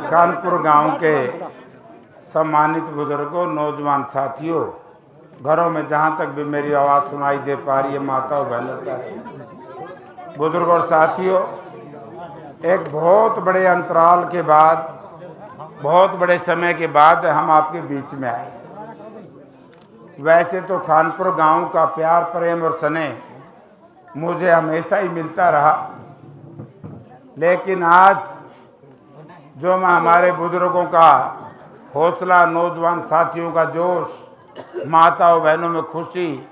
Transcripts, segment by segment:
कानपुर गांव के सम्मानित बुजुर्गों, नौजवान साथियों, घरों में जहां तक भी मेरी आवाज़ सुनाई दे पा रही है, माताओं बहनों, बुजुर्गों और साथियों, एक बहुत बड़े अंतराल के बाद, बहुत बड़े समय के बाद हम आपके बीच में आए। वैसे तो कानपुर गांव का प्यार, प्रेम और स्नेह मुझे हमेशा ही मिलता रहा, लेकिन आज जो मैं हमारे बुजुर्गों का हौसला, नौजवान साथियों का जोश, माताओं बहनों में खुशी,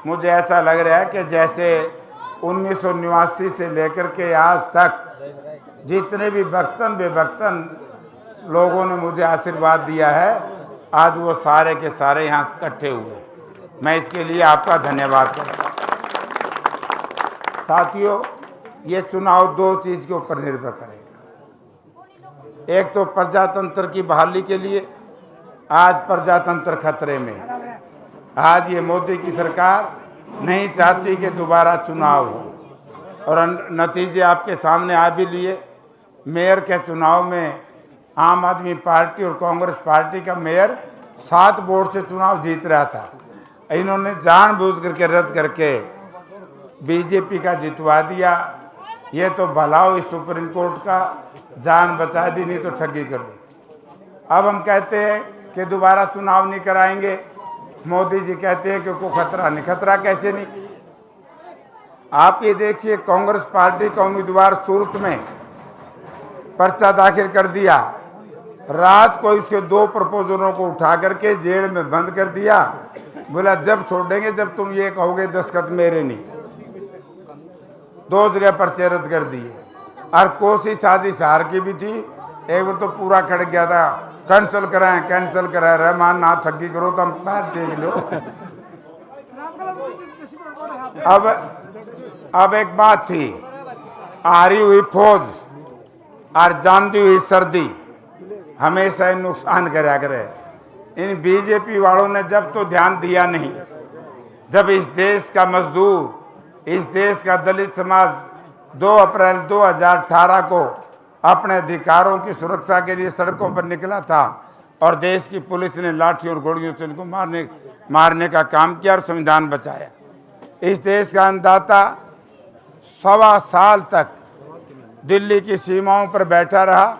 मुझे ऐसा लग रहा है कि जैसे 1989 से लेकर के आज तक जितने भी बख्तन बेबख्तन लोगों ने मुझे आशीर्वाद दिया है, आज वो सारे के सारे यहाँ इकट्ठे हुए। मैं इसके लिए आपका धन्यवाद करता हूँ। साथियों, ये चुनाव दो चीज़ के ऊपर निर्भर करेगा। एक तो प्रजातंत्र की बहाली के लिए आज प्रजातंत्र खतरे में है। आज ये मोदी की सरकार नहीं चाहती कि दोबारा चुनाव हो, और नतीजे आपके सामने आ भी लिए। मेयर के चुनाव में आम आदमी पार्टी और कांग्रेस पार्टी का मेयर 7 वोट से चुनाव जीत रहा था। इन्होंने जानबूझ करके रद्द करके बीजेपी का जितवा दिया। ये तो भला हुई सुप्रीम कोर्ट का, जान बचा दी, नहीं तो ठगी कर दी। अब हम कहते हैं कि दोबारा चुनाव नहीं कराएंगे। मोदी जी कहते हैं कि कोई खतरा नहीं। खतरा कैसे नहीं? आप ये देखिए, कांग्रेस पार्टी का उम्मीदवार सूरत में पर्चा दाखिल कर दिया, रात को इसके 2 प्रपोजलों को उठा करके जेल में बंद कर दिया। बोला जब छोड़ेंगे जब तुम ये कहोगे दस्तखत मेरे नहीं। 2 जगह पर्चे रद्द कर दिए। और कोशिश साजिश हार की भी थी। एक तो पूरा खड़ गया था, कैंसिल कराएं रहमान ना ठगी करो तो हम पैर टेक लो। अब एक बात थी, हारी हुई फौज और जानती हुई सर्दी हमेशा ही नुकसान करा करे। इन बीजेपी वालों ने जब तो ध्यान दिया नहीं, जब इस देश का मजदूर, इस देश का दलित समाज 2 अप्रैल 2018 को अपने अधिकारों की सुरक्षा के लिए सड़कों पर निकला था और देश की पुलिस ने लाठी और गोलियों से उनको मारने का काम किया और संविधान बचाया। इस देश का अन्नदाता 1.25 साल तक दिल्ली की सीमाओं पर बैठा रहा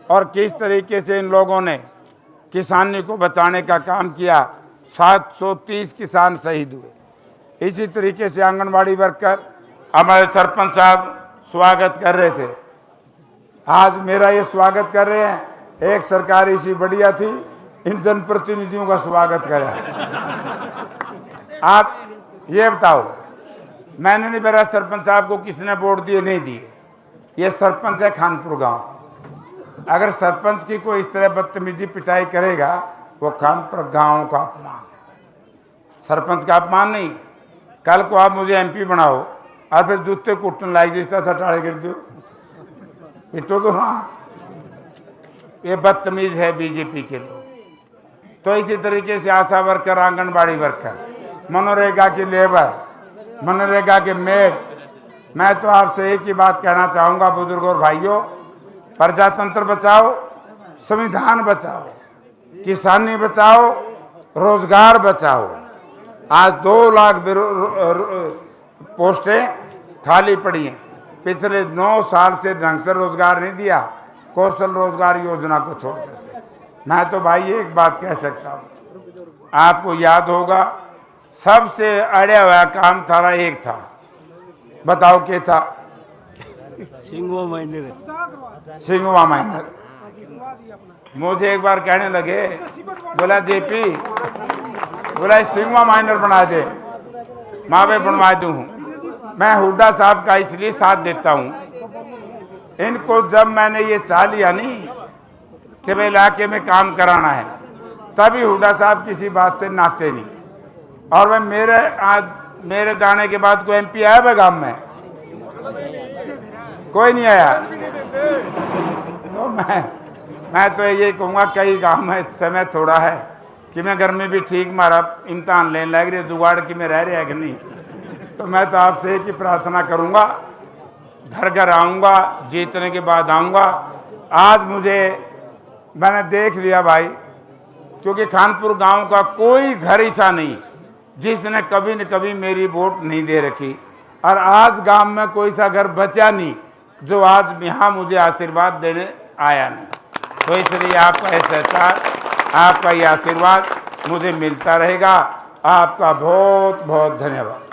और किस तरीके से इन लोगों ने किसानी को बचाने का काम किया। 730 किसान शहीद हुए। इसी तरीके से आंगनबाड़ी वर्कर, हमारे सरपंच साहब स्वागत कर रहे थे, आज मेरा ये स्वागत कर रहे हैं। एक सरकारी सी बढ़िया थी, इन जनप्रतिनिधियों का स्वागत करा। आप ये बताओ, मैंने नहीं, मेरा सरपंच साहब को किसने वोट दिए नहीं दिए, ये सरपंच है कानपुर गांव। अगर सरपंच की कोई इस तरह बदतमीजी पिटाई करेगा, वो कानपुर गांव का अपमान है, सरपंच का अपमान नहीं। कल को आप मुझे एमपी बनाओ और फिर जूते कुटने लायक जिसका सटाड़े गिर दो, पिटो तो हाँ। ये बदतमीज है बीजेपी के लोग। तो इसी तरीके से आशा वर्कर, आंगनबाड़ी वर्कर, मनरेगा की लेबर, मनरेगा के मेड। मैं तो आपसे एक ही बात कहना चाहूँगा बुजुर्गों और भाइयों, प्रजातंत्र बचाओ, संविधान बचाओ, किसानी बचाओ, रोजगार बचाओ। आज 2 लाख पोस्टें खाली पड़ी हैं। पिछले 9 साल से ढंग से रोजगार नहीं दिया, कौशल रोजगार योजना को छोड़ करके। मैं तो भाई एक बात कह सकता हूँ, आपको याद होगा सबसे अड़िया हुआ काम थारा एक था, बताओ क्या था? सिंगवा माइनर। मुझे एक बार कहने लगे, बोला जेपी, बोला सिंगवा माइनर बना दे, माँ पे बनवा दूँ। मैं हुड्डा साहब का इसलिए साथ देता हूँ, इनको जब मैंने ये चाह लिया नहीं कि भाई इलाके में काम कराना है, तभी हुड्डा साहब किसी बात से नाटे नहीं। और वह मेरे जाने के बाद कोई एमपी आया वह गांव में? कोई नहीं आया। तो मैं तो ये कहूँगा, कई गांव में समय थोड़ा है कि मैं घर में भी ठीक मारा इम्तहान लेने लग रही, जुगाड़ की में रह रहे है कि नहीं। तो मैं तो आपसे एक ही प्रार्थना करूँगा घर घर आऊँगा, जीतने के बाद आऊँगा। आज मैंने देख लिया भाई, क्योंकि खानपुर गांव का कोई घर ऐसा नहीं जिसने कभी न कभी मेरी वोट नहीं दे रखी, और आज गांव में कोई सा घर बचा नहीं जो आज यहाँ मुझे आशीर्वाद देने आया नहीं। तो इसलिए आपका ये सहकार, आपका ये आशीर्वाद मुझे मिलता रहेगा। आपका बहुत बहुत धन्यवाद।